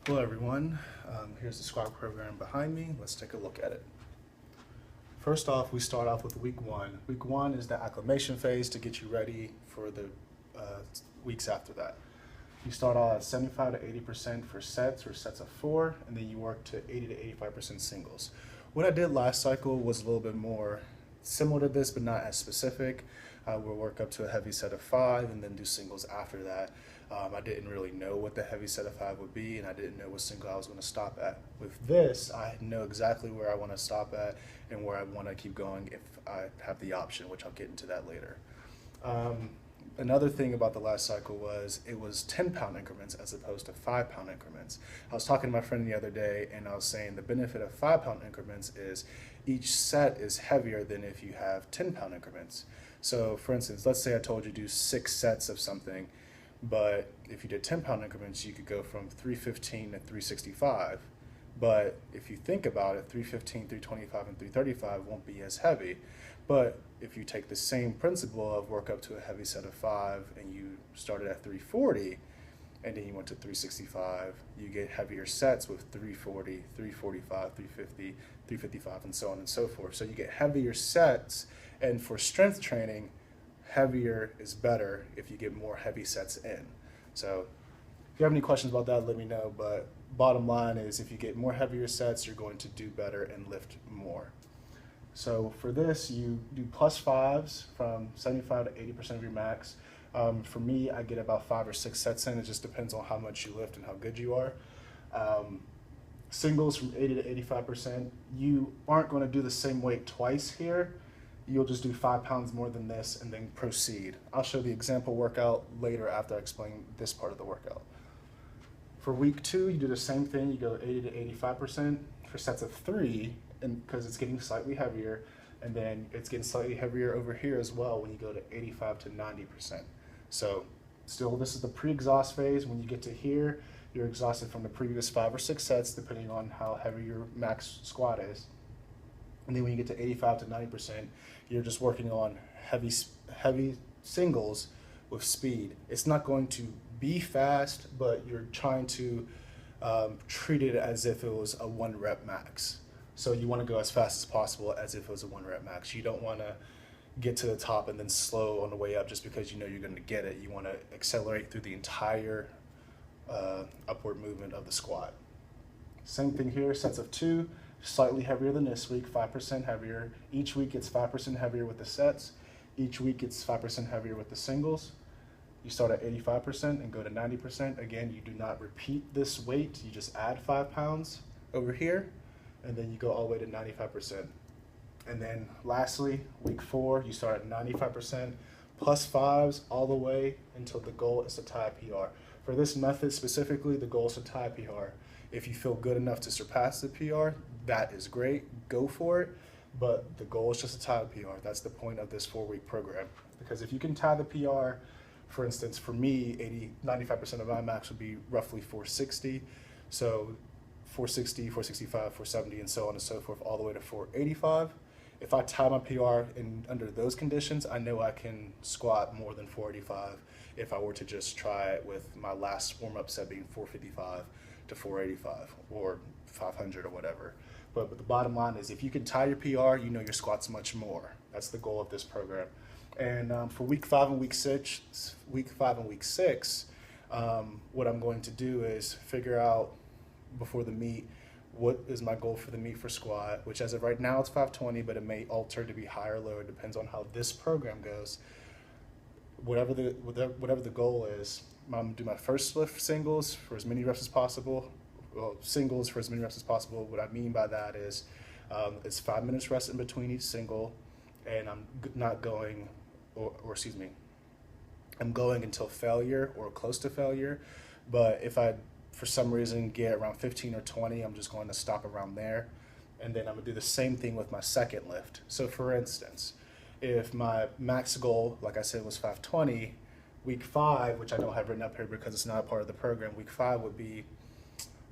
Hello everyone, here's the squat program behind me. Let's take a look at it. First off, we start off with week one. Week one is the acclimation phase to get you ready for the weeks after that. You start off at 75 to 80% for sets or sets of 4, and then you work to 80 to 85% singles. What I did last cycle was a little bit more similar to this, but not as specific. We'll work up to a heavy set of 5 and then do singles after that. I didn't really know what the heavy set of 5 would be, and I didn't know what single I was going to stop at. With this, I know exactly where I want to stop at and where I want to keep going if I have the option, which I'll get into that later. Another thing about the last cycle was it was 10-pound increments as opposed to 5-pound increments. I was talking to my friend the other day, and I was saying the benefit of 5-pound increments is each set is heavier than if you have 10-pound increments. So for instance, let's say I told you to do 6 sets of something, but if you did 10-pound increments, you could go from 315 to 365. But if you think about it, 315, 325, and 335 won't be as heavy. But if you take the same principle of work up to a heavy set of 5 and you started at 340 and then you went to 365, you get heavier sets with 340, 345, 350, 355, and so on and so forth. So you get heavier sets, and for strength training, heavier is better if you get more heavy sets in. So if you have any questions about that, let me know. But bottom line is if you get more heavier sets, you're going to do better and lift more. So for this, you do plus 5s from 75 to 80% of your max. For me, I get about 5 or 6 sets in. It just depends on how much you lift and how good you are. Singles from 80 to 85%. You aren't going to do the same weight twice here. You'll just do 5 pounds more than this and then proceed. I'll show the example workout later after I explain this part of the workout. For week 2, you do the same thing. You go 80 to 85% for sets of 3, and because it's getting slightly heavier, and then it's getting slightly heavier over here as well when you go to 85 to 90%. So still, this is the pre-exhaust phase. When you get to here, you're exhausted from the previous 5 or 6 sets, depending on how heavy your max squat is. And then when you get to 85 to 90%, you're just working on heavy singles with speed. It's not going to be fast, but you're trying to treat it as if it was a 1 rep max. So you want to go as fast as possible as if it was a 1 rep max. You don't want to get to the top and then slow on the way up just because you know you're going to get it. You want to accelerate through the entire upward movement of the squat. Same thing here, sets of 2, slightly heavier than this week, 5% heavier. Each week it's 5% heavier with the sets. Each week it's 5% heavier with the singles. You start at 85% and go to 90%. Again, you do not repeat this weight. You just add 5 pounds over here, and then you go all the way to 95%. And then lastly, week 4, you start at 95% plus 5s all the way until the goal is to tie PR. For this method specifically, the goal is to tie PR. If you feel good enough to surpass the PR, that is great, go for it. But the goal is just to tie the PR. That's the point of this 4-week program. Because if you can tie the PR, for instance, for me, 95% of my max would be roughly 460. So 460, 465, 470, and so on and so forth, all the way to 485. If I tie my PR under those conditions, I know I can squat more than 485 if I were to just try it with my last warm-up set being 455 to 485 or 500 or whatever. But the bottom line is if you can tie your PR, you know your squats much more. That's the goal of this program. And for week 5 and week 6, what I'm going to do is figure out before the meet what is my goal for the meet for squat, which as of right now it's 520, but it may alter to be higher or lower. It depends on how this program goes. Whatever the goal is, I'm gonna do my first lift singles for as many reps as possible. Well, singles for as many reps as possible. What I mean by that is it's 5 minutes rest in between each single, and I'm not going, or excuse me, I'm going until failure or close to failure. But if I, for some reason, get around 15 or 20, I'm just going to stop around there. And then I'm gonna do the same thing with my second lift. So for instance, if my max goal, like I said, was 520, week 5, which I don't have written up here because it's not a part of the program, week 5 would be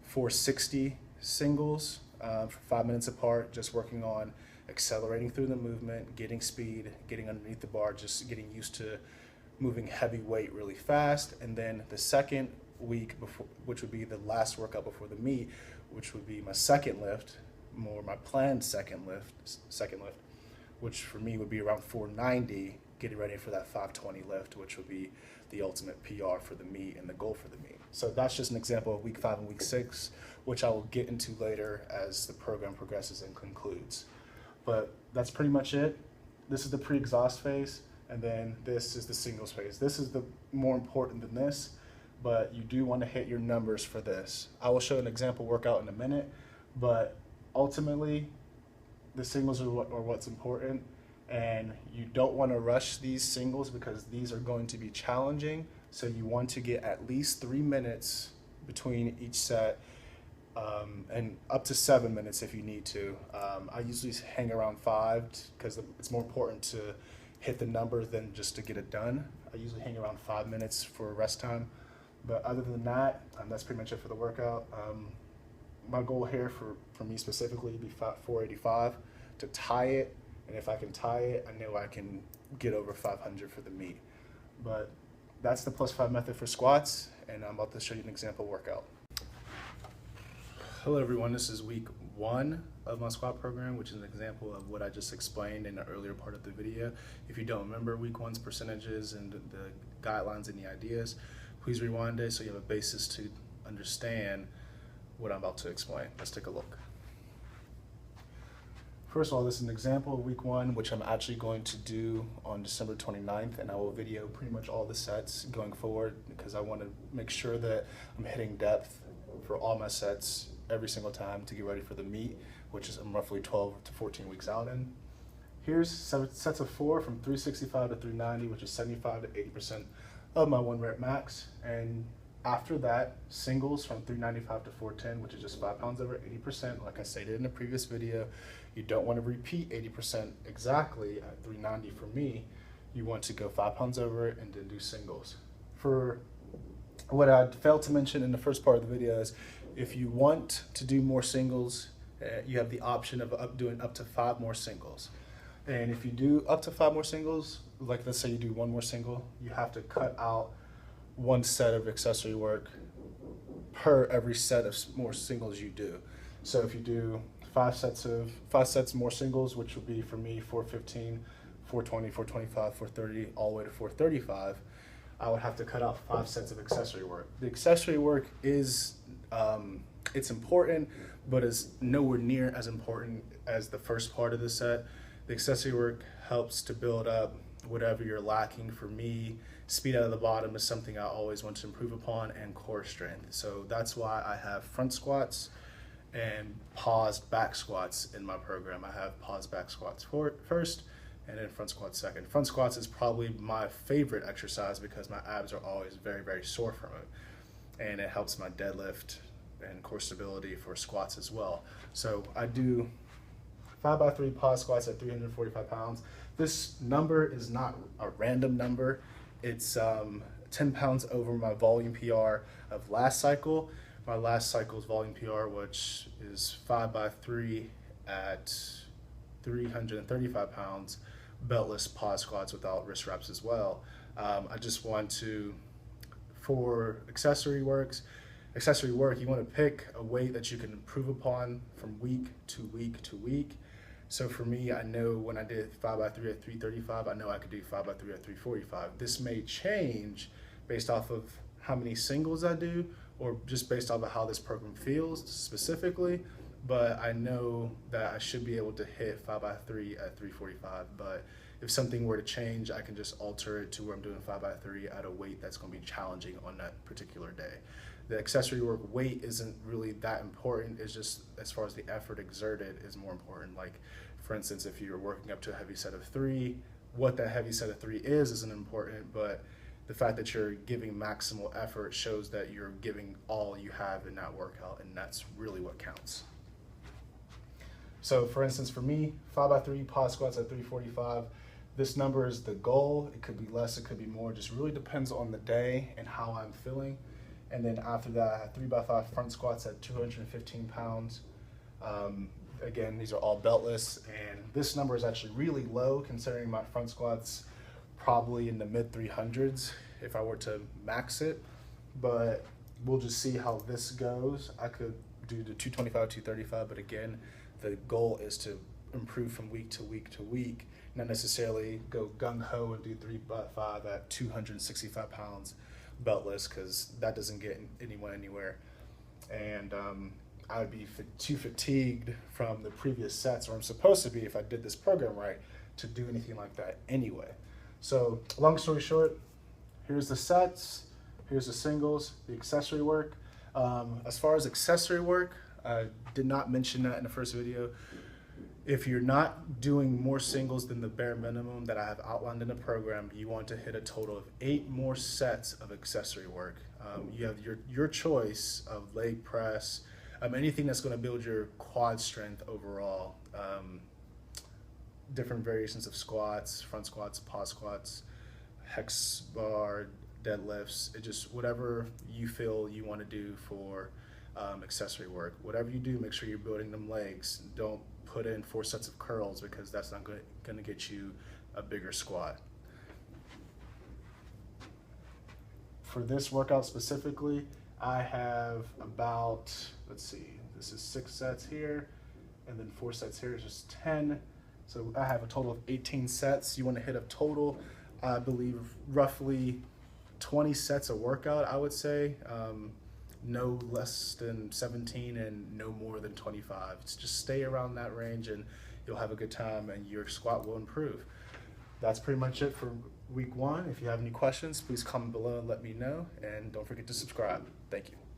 460 singles for 5 minutes apart, just working on accelerating through the movement, getting speed, getting underneath the bar, just getting used to moving heavy weight really fast. And then the second week before, which would be the last workout before the meet, which would be my second lift, more my planned second lift, which for me would be around 490, getting ready for that 520 lift, which would be the ultimate PR for the meet and the goal for the meet. So that's just an example of week 5 and week 6, which I will get into later as the program progresses and concludes. But that's pretty much it. This is the pre-exhaust phase, and then this is the singles phase. This is the more important than this, but you do want to hit your numbers for this. I will show an example workout in a minute, but ultimately the singles are what's important, and you don't want to rush these singles because these are going to be challenging. So you want to get at least 3 minutes between each set, and up to 7 minutes if you need to. I usually hang around 5 because it's more important to hit the number than just to get it done. I usually hang around 5 minutes for rest time. But other than that, that's pretty much it for the workout. My goal here for me specifically would be 485 to tie it. And if I can tie it, I know I can get over 500 for the meet. But that's the +5 method for squats, and I'm about to show you an example workout. Hello everyone, this is week 1 of my squat program, which is an example of what I just explained in the earlier part of the video. If you don't remember week 1's percentages and the guidelines and the ideas, please rewind it so you have a basis to understand what I'm about to explain. Let's take a look. First of all, this is an example of week 1, which I'm actually going to do on December 29th, and I will video pretty much all the sets going forward because I want to make sure that I'm hitting depth for all my sets every single time to get ready for the meet, which is I'm roughly 12 to 14 weeks out in. Here's sets of 4 from 365 to 390, which is 75 to 80% of my 1 rep max. And after that, singles from 395 to 410, which is just 5 pounds over 80%. Like I stated in the previous video, you don't want to repeat 80% exactly at 390 for me. You want to go 5 pounds over it and then do singles. For what I failed to mention in the first part of the video is if you want to do more singles, you have the option of doing up to 5 more singles. And if you do up to 5 more singles, like let's say you do 1 more single, you have to cut out 1 set of accessory work per every set of more singles you do. So if you do 5 sets more singles, which would be for me 415, 420, 425, 430, all the way to 435, I would have to cut out 5 sets of accessory work. The accessory work is, it's important, but is nowhere near as important as the first part of the set. The accessory work helps to build up whatever you're lacking. For me, speed out of the bottom is something I always want to improve upon, and core strength. So that's why I have front squats and paused back squats in my program. I have paused back squats first, and then front squats second. Front squats is probably my favorite exercise because my abs are always very, very sore from it. And it helps my deadlift and core stability for squats as well. So I do 5x3 pause squats at 345 pounds. This number is not a random number. It's 10 pounds over my volume PR of last cycle. My last cycle's volume PR, which is 5x3 at 335 pounds, beltless pause squats without wrist wraps as well. I just want to, for accessory work, you want to pick a weight that you can improve upon from week to week to week. So for me, I know when I did 5x3 at 335, I know I could do 5x3 at 345. This may change based off of how many singles I do, or just based off of how this program feels specifically, but I know that I should be able to hit 5x3 at 345. But if something were to change, I can just alter it to where I'm doing 5x3 at a weight that's going to be challenging on that particular day. The accessory work weight isn't really that important. It's just as far as the effort exerted is more important. Like for instance, if you're working up to a heavy set of 3, what that heavy set of 3 isn't important, but the fact that you're giving maximal effort shows that you're giving all you have in that workout, and that's really what counts. So for instance, for me, 5x3 pause squats at 345, this number is the goal. It could be less, it could be more, just really depends on the day and how I'm feeling. And then after that, I have 3x5 front squats at 215 pounds. Again, these are all beltless, and this number is actually really low considering my front squats probably in the mid 300s if I were to max it. But we'll just see how this goes. I could do the 225, 235, but again, the goal is to improve from week to week to week, not necessarily go gung-ho and do 3x5 at 265 pounds beltless, because that doesn't get anyone anywhere. And I would be too fatigued from the previous sets, or I'm supposed to be if I did this program right, to do anything like that anyway. So long story short, here's the sets, here's the singles, the accessory work. As far as accessory work, I did not mention that in the first video. If you're not doing more singles than the bare minimum that I have outlined in the program, you want to hit a total of 8 more sets of accessory work. You have your choice of leg press, anything that's going to build your quad strength overall. Different variations of squats, front squats, pause squats, hex bar, deadlifts. It just whatever you feel you want to do for accessory work. Whatever you do, make sure you're building them legs. Don't put in 4 sets of curls, because that's not going to get you a bigger squat. For this workout specifically, I have about, let's see, this is 6 sets here, and then 4 sets here is just 10. So I have a total of 18 sets. You want to hit a total, I believe, roughly 20 sets a workout, I would say. No less than 17 and no more than 25. Just stay around that range and you'll have a good time and your squat will improve. That's pretty much it for week 1. If you have any questions, please comment below and let me know. And don't forget to subscribe. Thank you.